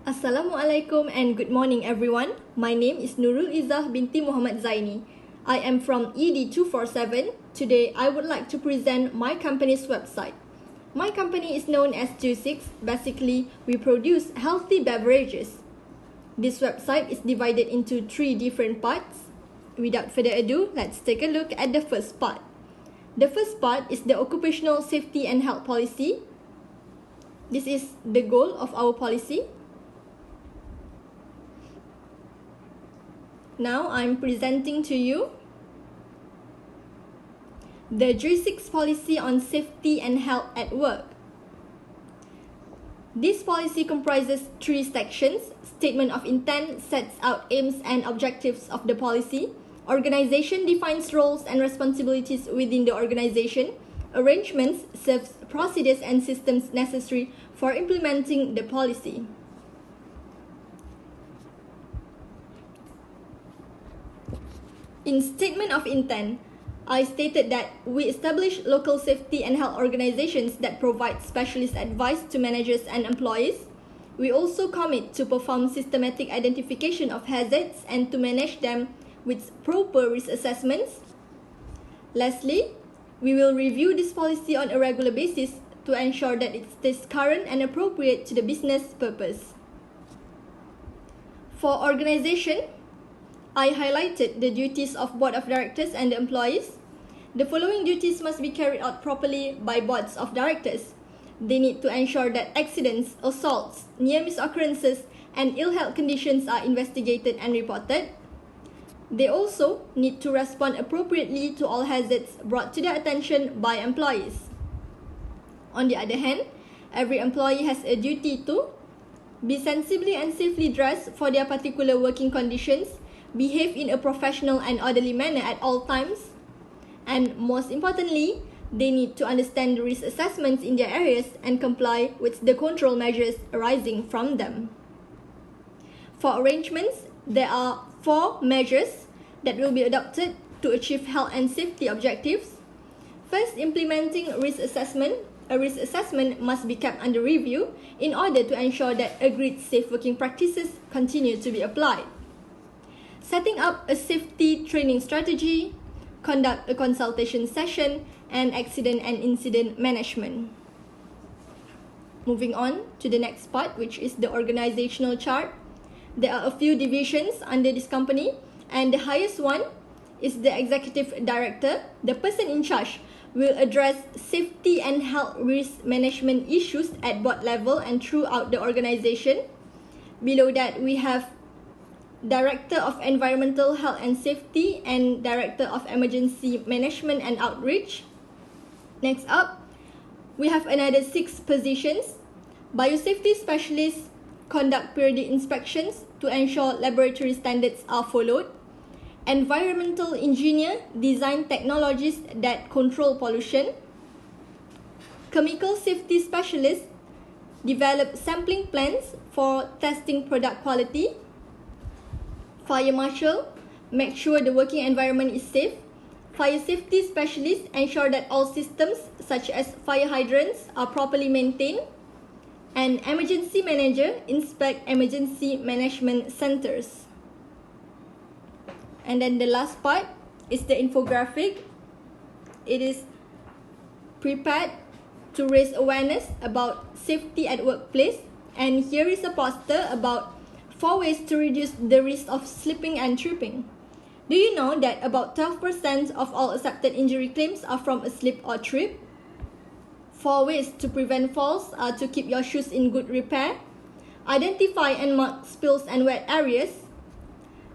Assalamualaikum and good morning everyone. My name is Nurul Izzah binti Muhammad Zaini. I am from ED247. Today I would like to present my company's website. My company is known as Juice6. Basically, we produce healthy beverages. This website is divided into 3 different parts. Without further ado, let's take a look at the first part. The first part is the occupational safety and health policy. This is the goal of our policy. Now I'm presenting to you the Juice6 policy on safety and health at work. This policy comprises 3 sections. Statement of intent sets out aims and objectives of the policy. Organization defines roles and responsibilities within the organization. Arrangements serves procedures and systems necessary for implementing the policy. In Statement of Intent, I stated that we establish local safety and health organizations that provide specialist advice to managers and employees. We also commit to perform systematic identification of hazards and to manage them with proper risk assessments. Lastly, we will review this policy on a regular basis to ensure that it stays current and appropriate to the business purpose. For organization, I highlighted the duties of board of directors and the employees. The following duties must be carried out properly by boards of directors. They need to ensure that accidents, assaults, near-miss occurrences, and ill health conditions are investigated and reported. They also need to respond appropriately to all hazards brought to their attention by employees. On the other hand, every employee has a duty to be sensibly and safely dressed for their particular working conditions, behave in a professional and orderly manner at all times, and most importantly, they need to understand the risk assessments in their areas and comply with the control measures arising from them. For arrangements, there are 4 measures that will be adopted to achieve health and safety objectives. First, implementing risk assessment. A risk assessment must be kept under review in order to ensure that agreed safe working practices continue to be applied. Setting up a safety training strategy, conduct a consultation session, and accident and incident management. Moving on to the next part, which is the organizational chart. There are a few divisions under this company, and the highest one is the executive director. The person in charge will address safety and health risk management issues at board level and throughout the organization. Below that, we have Director of Environmental Health and Safety and Director of Emergency Management and Outreach. Next up, we have another 6 positions. Biosafety Specialists conduct periodic inspections to ensure laboratory standards are followed. Environmental Engineer design technologies that control pollution. Chemical Safety Specialists develop sampling plans for testing product quality. Fire Marshal make sure the working environment is safe. Fire Safety Specialists ensure that all systems such as fire hydrants are properly maintained. And Emergency Manager inspect emergency management centers. And then the last part is the infographic. It is prepared to raise awareness about safety at workplace. And here is a poster about 4 ways to reduce the risk of slipping and tripping. Do you know that about 12% of all accepted injury claims are from a slip or trip? 4 ways to prevent falls are to keep your shoes in good repair, identify and mark spills and wet areas,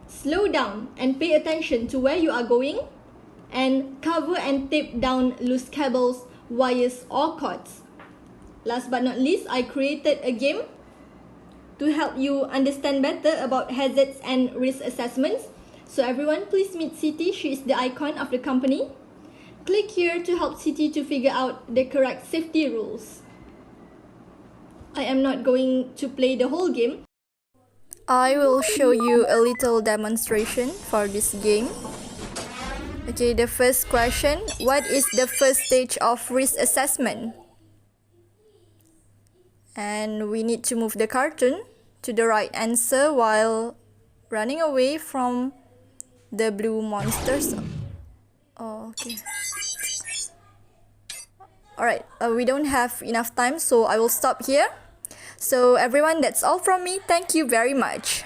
slow down and pay attention to where you are going, and cover and tape down loose cables, wires or cords. Last but not least, I created a game to help you understand better about hazards and risk assessments. So everyone, please meet Siti. She is the icon of the company. Click here to help Siti to figure out the correct safety rules. I am not going to play the whole game. I will show you a little demonstration for this game. Okay, the first question. What is the first stage of risk assessment? And we need to move the cartoon to the right answer while running away from the blue monsters. Oh, okay. Alright, we don't have enough time, so I will stop here. So everyone, that's all from me. Thank you very much.